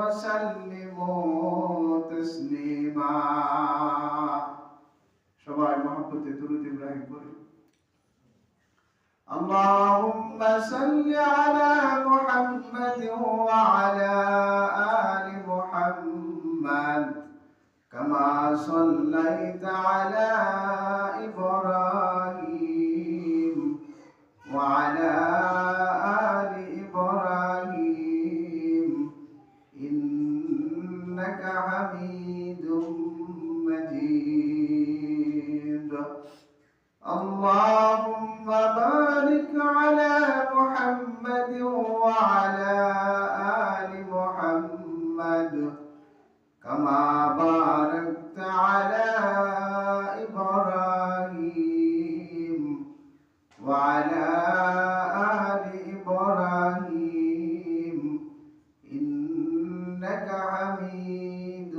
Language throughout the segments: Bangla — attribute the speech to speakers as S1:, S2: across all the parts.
S1: وسلموا تسليما সবাই মহব্বতে দুরূদ ইব্রাহিম পড়ি اللهم صل على محمد وعلى آل محمد كما صليت على إبراهيم وعلى آل إبراهيم إنك حميد مجيد اللهم بارك على محمد وعلى آل محمد كما باركت على إبراهيم وعلى آل إبراهيم إنك حميد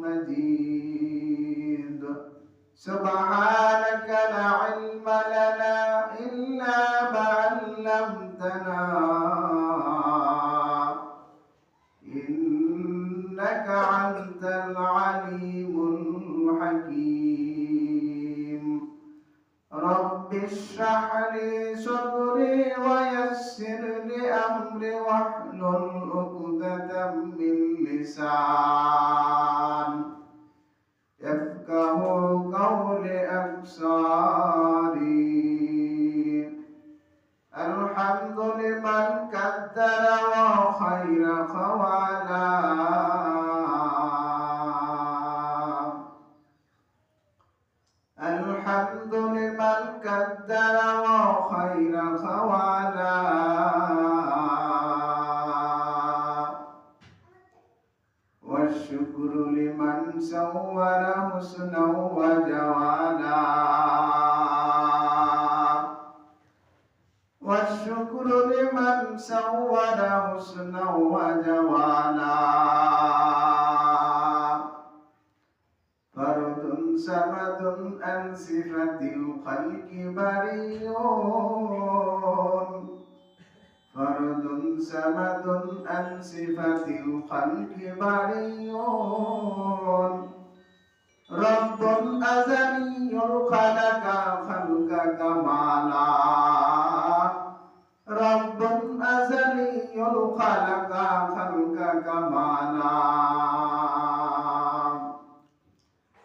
S1: مجيد سبحانك لا علم لنا إلا ما علمتنا إنك أنت العليم الحكيم رب اشرح لي صدري ويسر لي أمري واحلل عقدة من لساني يفقه قول أبصاري الحمد لمن قدر وخير خوالا الحمد لمن قدر وخير خوالا والشكر لمن سور حسنا وجوالا والشكر لمن سور حسنا وجوالا فرد سمد عن صفة الخلق بريء فرد سمد عن صفة الخلق بريء رب أزلي خلق خلق كمالا رب أزلي خلق خلق كمالا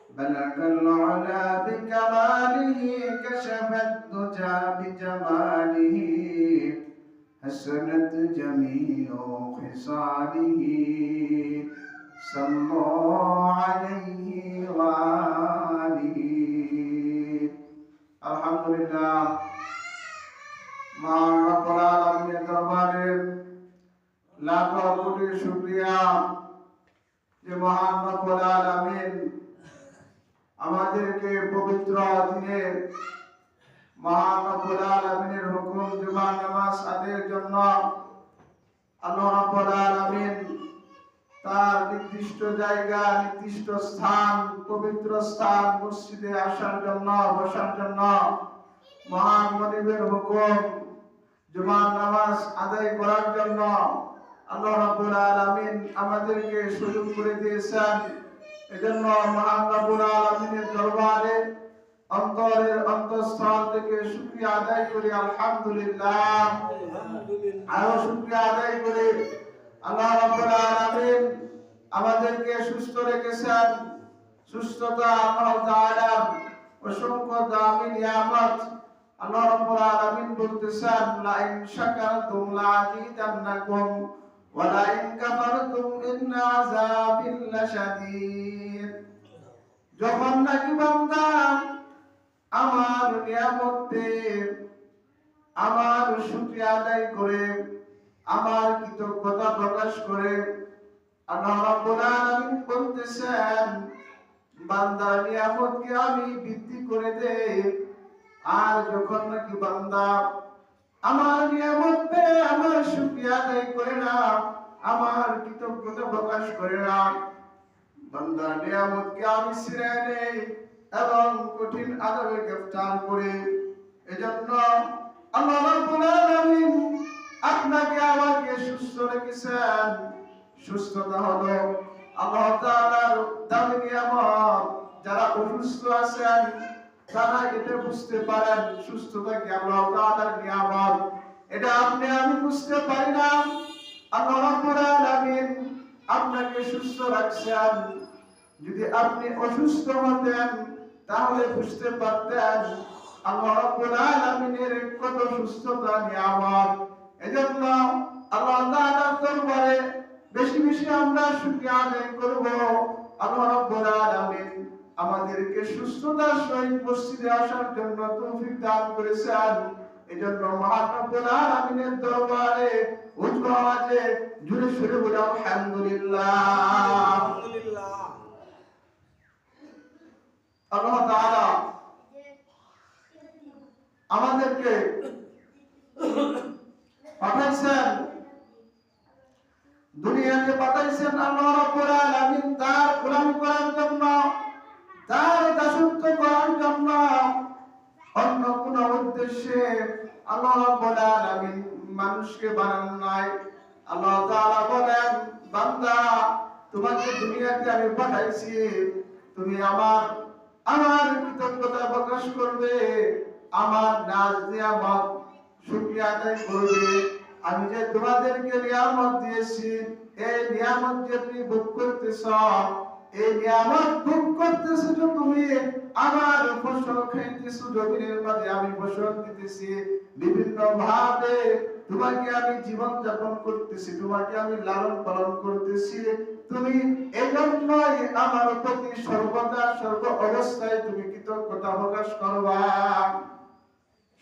S1: بلغ العلا بكماله كشف الدجى بجماله حسنت جميع خصاله صلوا عليه وآله الحمد لله মান রব্বুল আলামিনের দরবারে লাখ কোটি শুকরিয়া যে মহান রব্বুল আলামিন আমাদেরকে পবিত্র দিনে মহান রব্বুল আলামিনের হুকুম জুমার নামাজ আদায়ের জন্য আল্লাহ রাব্বুল আলামিন তার নির্দিষ্ট জায়গা নির্দিষ্ট স্থান পবিত্র স্থান মসজিদে আসার জন্য বসার জন্য মহান মনিবের হুকুম জুমার নামাজ আদায় করার জন্য আল্লাহ রাব্বুল আলামিন আমাদেরকে সুযোগ করে দিয়েছেন এজন্য মহান রব্বুল আলামিনের দরবারে অন্তরের অন্তঃস্থল থেকে শুকরিয়া আদায় করি আলহামদুলিল্লাহ আরো শুকরিয়া আদায় করি আল্লাহ রাব্বুল আলামিন আমাদেরকে সুস্থ রেখেছেন সুস্থতা আল্লাহ তাআলা অসংখ্য দামি নিয়ামত আল্লাহ রাব্বুল আলামিন বলতেছেন লা ইন শাকারতুম লা আযীদান্নাকুম ওয়া লা ইন কাফারতুম ইন্না আযাবি লাশাদীদ যখন নাকি বান্দা আমার নিয়ামতে আমার শুকরিয়া আদায় করে আমার কৃতজ্ঞতা প্রকাশ করে আল্লাহ রাব্বুল আলামিন বলতেছেন বান্দার নিয়ামতকে আমি বৃদ্ধি করে দেই আর যখন নাকি বান্দা আমার নিয়ামতে আমার শুকরিয়া আদায় করে না আমার কৃতজ্ঞতা প্রকাশ করে না বান্দার নিয়ামতকে আমি ছিঁড়ে নেই এবং কঠিন আযাবে গ্রেফতার করে এজন্য আল্লাহ রাব্বুল আলামিন আপনাকে আমাকে সুস্থ রেখেছেন সুস্থতা হলো আল্লাহ তাআলার দামি নিয়ামত। যারা অসুস্থ আছেন তারা এটা বুঝতে পারেন সুস্থতা কি আল্লাহ তাআলার নিয়ামত। এটা আপনি আমি বুঝতে পারি না। আল্লাহ রাব্বুল আলামিন আপনাকে সুস্থ রাখছেন। যদি আপনি অসুস্থ হতেন তাহলে বুঝতে পারতেন আল্লাহ রাব্বুল আলামিনের কত সুস্থতা নিয়ামত। এজন্য আল্লাহ তাআলার দরবারে বেশি বেশি আমরা শুকরিয়া আদায় করব। আল্লাহ রাব্বুল আলামিন আমাদেরকে সুস্থতার সহিত মসজিদে আসার জন্য তৌফিক দান করেছেন। এজন্য মহান রব্বুল আলামিনের দরবারে উচ্চ আওয়াজে জোরে সোরে বলি আলহামদুলিল্লাহ। আলহামদুলিল্লাহ। আল্লাহ তাআলা আমাদেরকে পাঠাইছেন, দুনিয়াতে পাঠাইছেন আল্লাহ রাব্বুল আলামিন তার গোলামি করার জন্য, তার দাসত্ব করার জন্য, অন্য কোন উদ্দেশ্যে আল্লাহ রাব্বুল আলামিন মানুষকে বানান নাই। আল্লাহ তাআলা বলেন, বান্দা তোমাকে দুনিয়াতে আমি পাঠাইছি, তুমি আমার কৃতজ্ঞতা প্রকাশ করবে, আমার নাজ নিয়ামত শুকরিয়া আদায় করবে। আমি যে তোমাদেরকে নিয়ামত দিয়েছি, এই নিয়ামত যে তুমি ভোগ করতেছ, এই নিয়ামত ভোগ করতেছো যে তুমি আমার ফসল খাইতেছো, জমিনের মাঝে আমি ফসল দিতেছি, বিভিন্ন ভাবে তোমাকে আমি জীবন যাপন করতেছি, তোমাকে আমি লালন পালন করতেছি। তুমি এজন্যই আমার প্রতি সর্বদা সর্ব অবস্থায় তুমি কৃতজ্ঞতা প্রকাশ করবা।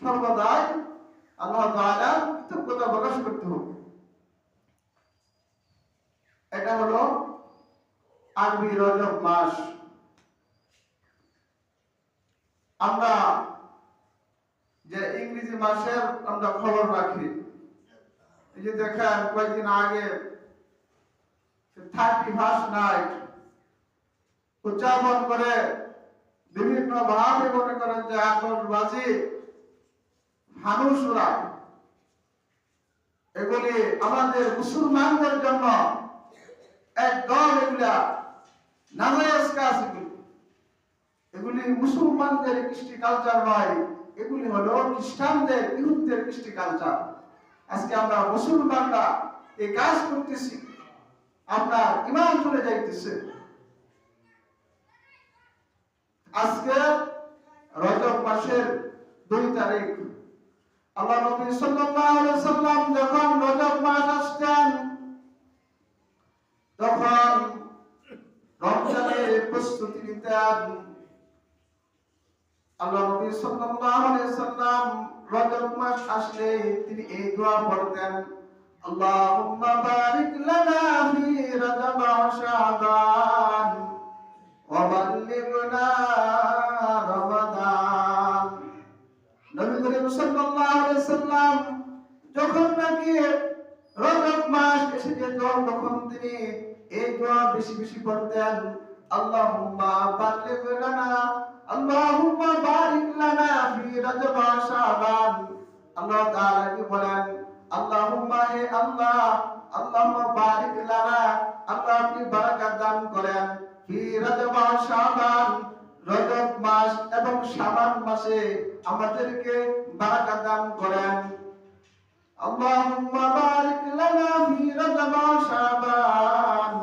S1: সর্বদাই আল্লাহ তাআলা কৃতজ্ঞতা প্রকাশ করতে হবে। এটা হলো আরবি রজব মাস। আমরা যে ইংরেজি মাসের আমরা খবর রাখি, এই যে দেখেন কয়েকদিন আগে 31st নাইট উদযাপন করে বিভিন্ন ভাবে মনে করেন যে আতশবাজি, ফানুস উড়ায়। এগুলি আমাদের মুসলমানদের জন্য একদম এগুলা নাজায়েজ কাজ। এগুলি মুসলমানদের কৃষ্টি কালচার নয়, এগুলি হলো খ্রিস্টানদের, ইহুদিদের কৃষ্টি কালচার। আজকে আমরা মুসলমানরা এই কাজ করতেছি, আপনার ঈমান চলে যাইতেছে। আজকে রজব মাসের 2 তারিখ, আল্লাহ নবী সাল্লাল্লাহু আলাইহি সাল্লাম যখন রজব মাস আসতেন তখন রমজানের প্রস্তুতি নিতেন। আল্লাহ নবী সাল্লাল্লাহু আলাইহি সাল্লাম রজব মাস আসলে তিনি এই দোয়া পড়তেন, আল্লাহুম্মা বারিক লানা ফি রজব ওয়া শাবান ওয়া বাল্লিগনা রমাদান। নবী করিম সাল্লাল্লাহু আলাইহি সাল্লাম যখন নাকি রজব মাস এসে যেত তখন তিনি এই দোয়া বেশি বেশি পড়তেন, আল্লাহুম্মা বাল্লিগ লানা, আল্লাহুম্মা বারিক লানা ফি রজব ওয়া শাবান। আল্লাহ তাআলা কি বলেন, আল্লাহুম্মা, হে আল্লাহ, আল্লাহুম্মা বারিক লানা, আল্লাহ আপনি বারাকাত দান করেন, ফি রজব ওয়া শাবান, রজব মাস এবং শাবান মাসে আমাদেরকে বারাকাত দান করেন। আল্লাহুম্মা বারিক লানা ফি রজব ওয়া শাবান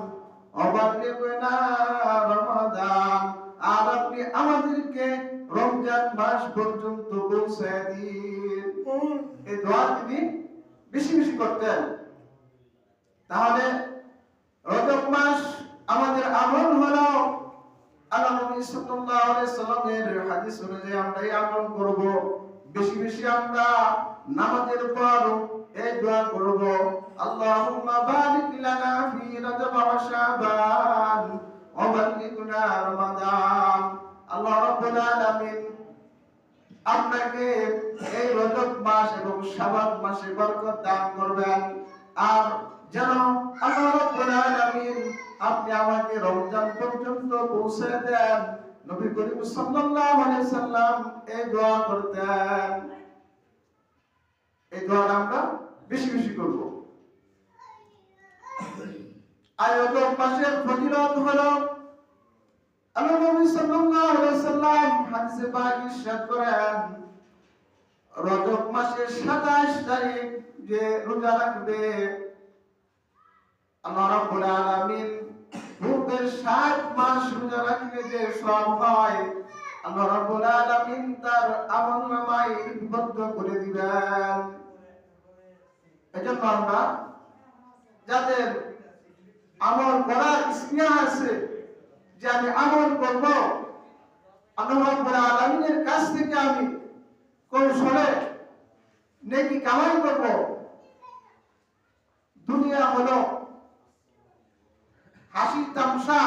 S1: ওয়া বাল্লিগনা রমাদান, আর আপনি আমাদেরকে রমজান মাস পর্যন্ত পৌঁছে দিন। এই দোয়া তিনি বেশি বেশি করতেন। তাহলে রজব মাস আমাদের আমল হলো, আল্লাহ নবী সাল্লাল্লাহু আলাইহি সাল্লামের হাদিস অনুযায়ী আমরা এই আমল করব। বেশি বেশি আমরা নামাজের পর এই দোয়া করব, আল্লাহুম্মা বারিক লানা ফি রজব ওয়া শাবান ওয়া বাল্লিগনা রমাদান। আল্লাহ রাব্বুল আলামিন আপনাকে এই রজব মাস এবং শাবান মাসে বরকত দান করবেন, আর যেন আল্লাহ রাব্বুল আলামিন আপনি আমাকে রমজান পর্যন্ত পৌঁছে দেন। নবী করিম সাল্লাল্লাহু আলাইহি সাল্লাম এই দোয়া করতেন। এই দোয়া আমরা বেশি বেশি করব। আর রজব মাসের ফজিলত হলো আল্লাহ নবী সাল্লাল্লাহু আলাইহি সাল্লাম হাদিসে পাক ইরশাদ করেন, রজব মাসের 27 তারিখ যে রোজা রাখবে আল্লাহ রাব্বুল আলামিন পূর্বের 60 মাস রোজা রাখলে যে সওয়াব হয় আল্লাহ রাব্বুল আলামিন তার আমলনামায় লিপিবদ্ধ করে দিবেন। এজন্য আমরা যাদের আমল করার ইচ্ছা আছে যে আমি আমল করব, আল্লাহ রাব্বুল আলামিনের কাছ থেকে আমি কৌশলে নেকি কামাই করব। দুনিয়া হলো হাসি তামসা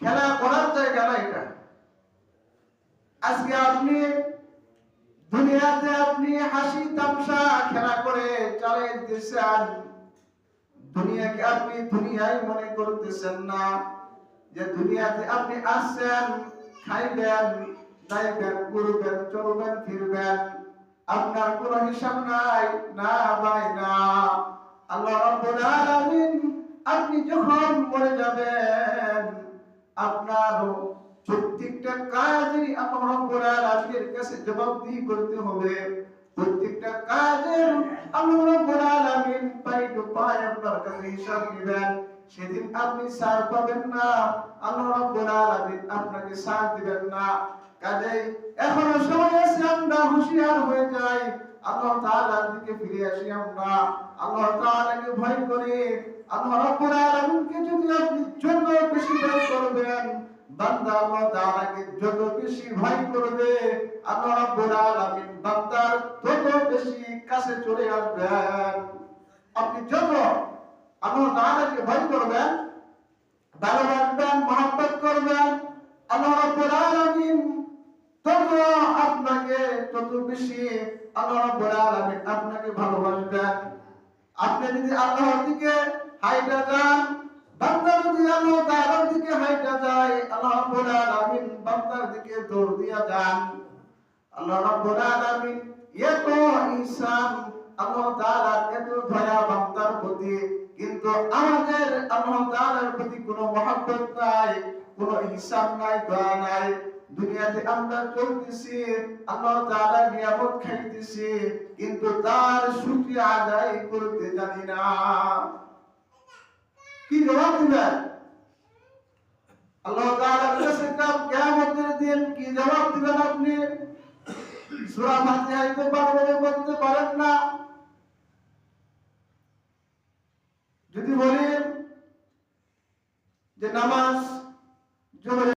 S1: খেলা করার জায়গা না। এটা আজকে আপনি দুনিয়াতে আপনি হাসি তামসা খেলা করে চালিয়ে দিতেছেন, দুনিয়াকে আপনি দুনিয়াই মনে করতেছেন না যে দুনিয়াতে আপনি আসছেন খাইবেন যাইবেন ঘুরবেন চলবেন ফিরবেন, আপনার কোনো হিসাব নাই। না ভাই না, আল্লাহ রাব্বুল আলামিন আপনি যখন মরে যাবেন আপনার প্রত্যেকটা কাজেরই আল্লাহ রাব্বুল আলামিনের কাছে জবাবদিহি করতে হবে। প্রত্যেকটা কাজের আল্লাহ রাব্বুল আলামিন পাই টু পাই আপনার কাছে হিসাব নেবেন। সেদিন আপনি ছাড় পাবেন না, আল্লাহ রাব্বুল আলামিন আপনাকে ছাড় দিবেন না। কাজেই এখনো সময় আছে, আমরা হুঁশিয়ার হয়ে যাই, আল্লাহ তাআলার দিকে ফিরে আসি। আমরা আল্লাহ তাআলাকে ভয় করি। আল্লাহ রাব্বুল আলামিনকে যদি আপনি যত বেশি ভয় করবেন, বান্দা আল্লাহ তাআলাকে যত বেশি ভয় করবে, আল্লাহ রাব্বুল আলামিন বান্দার তত বেশি কাছে চলে আসবেন। আপনি যত আল্লাহ তাআলাকে ভয় করবেন, ভালোবাসবেন, মহব্বত করবেন, আল্লাহ রাব্বুল আলামিন তত আপনাকে তত বেশি আল্লাহ রাব্বুল আলামিন আপনাকে ভালোবাসবেন। আপনি যদি আল্লাহর দিকে হাইটা যান, বান্দা যদি আল্লাহ তাআলার দিকে হাইটা যায়, আল্লাহ রাব্বুল আলামিন বান্দার দিকে দৌড় দিয়া যান। আল্লাহ রাব্বুল আলামিন এত ইহসান, আল্লাহ তাআলার এত দয়া বান্দার প্রতি, কিন্তু আমাদের আল্লাহ তাআলার প্রতি কোনো মহব্বত নাই, কোনো ইহসান নাই, দয়া নাই। দুনিয়াতে আমরা চলতেছি, আল্লাহ তাআলার নিয়ামত খাইতেছি, কিন্তু তার শুকরিয়া আদায় করতে জানি না। কি জবাব দিবেন আল্লাহ তাআলার কাছে কিয়ামতের দিন? কি জবাব দিবেন আপনি? সূরা ফাতিহা ভালোভাবে পড়তে পারেন না, যদি বলেন যে নামাজ